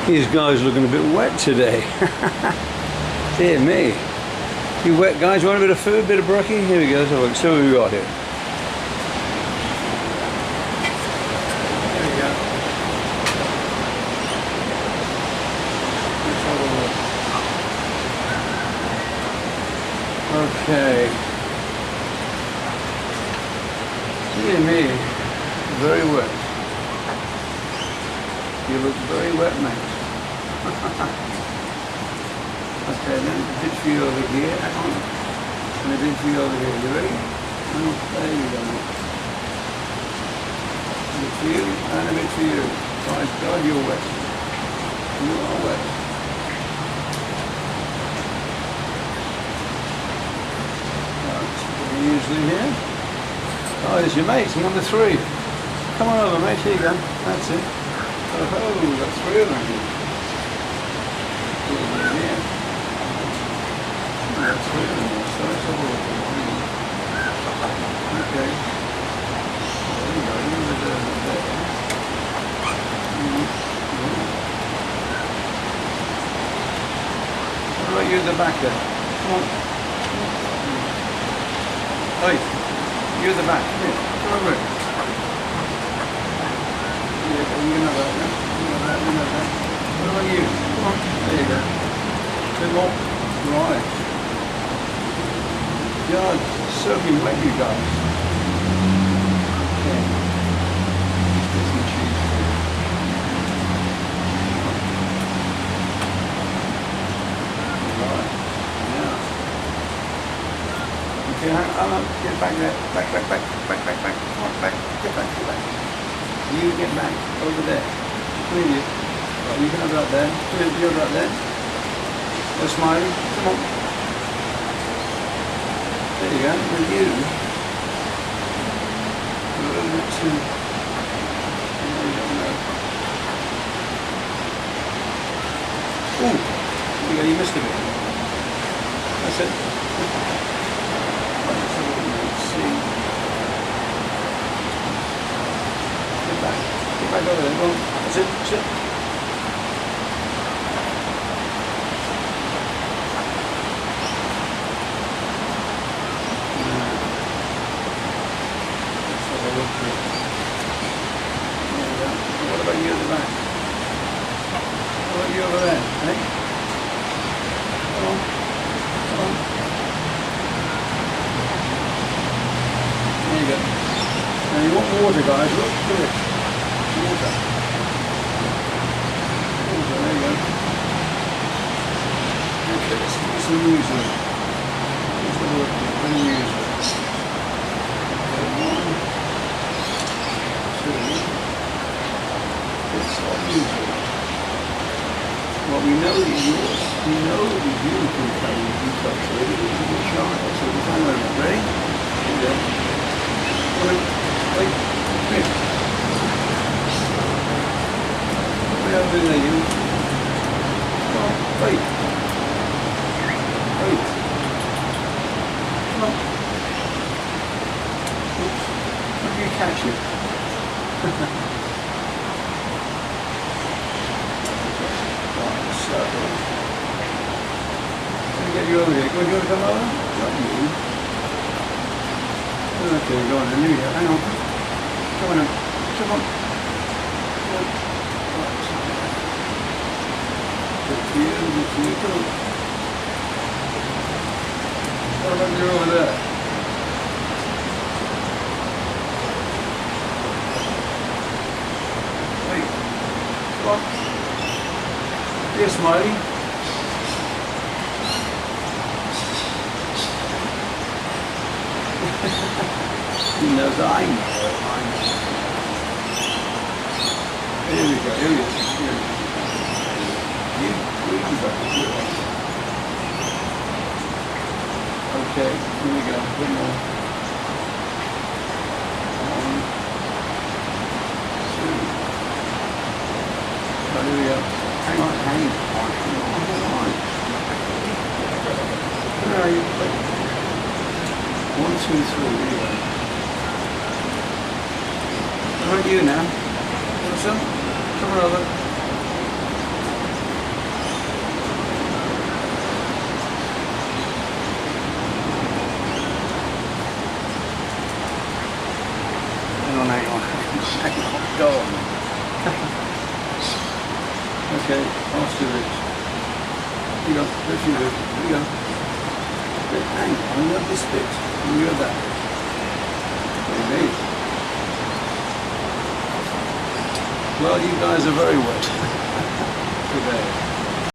These guys looking a bit wet today. Dear me. You wet guys want a bit of food, a bit of brookie? Here we go. So see what we got here. There we go. Let's have a look. Okay. Dear me. Very wet. You look very wet, mate. Okay, then a bit for you over here, and a bit for you over here. You ready? Oh, there you go. A bit for you, and a bit for you. My God, you're wet. You are wet. Right, usually here. Oh, there's your mate, number 3. Come on over, mate. Here you go. That's it. Oh, that's 3 of them here. Yeah. That's 3 of them here. So let's have a look at one. Okay. There you go. You're there. What about you at the back there? Come on. Hey, you at the back. Here. Come over here. Yeah, you can have that, yeah? You can have that, you can have that. What about you? Come on. There you go. Bit more. Right. God, soaking wet, you guys. Okay. Get some cheese. Right. Yeah. Okay, hang on. Get back there. Back. Come on, back. Get back. You get back over there. Come here. Right, you can have that there. You're right there. You're smiling. Come on. There you go. With you. A little bit too. Ooh. There you go. You missed a bit. That's it. Right, so let's see. Get back over there. Go on. That's it. Sit. Let's have a look here. There we go. What about you at the back? What about you over there? Hey? Come on. There you go. Now you want water, guys. Look at it. Water. There you go. Okay, let's get some music. Let's have a look at the music. Okay, 1, 2. Let's start music. Well, we know that you're beautiful playing you touch really. You're shy. So we'll find out. Ready? Here we go. Wait. Come here. Way over there, you. Come on, wait. Come on. Oops. How do you catch it? Right, so. Let me get you over here. Do you want to come over? Not you. Okay, go on then. Here we go. Hang on. Come on now. Come on. Good for you. Come on. What about you over there? Wait. Come on. Here, Smiley. He knows I know. Here we go. You back. Okay, here we go. One more. 1, 2. Oh, here we go. Hang on. Where are you? Wait. 1, 2, 3. Here we go. How about you now? Want some? Come on over. Hang on, go on. Okay, past your lips. Here you go, lift your lip. Here you go. Hang on, let me spit. You got that. Okay. Well, you guys are very wet today.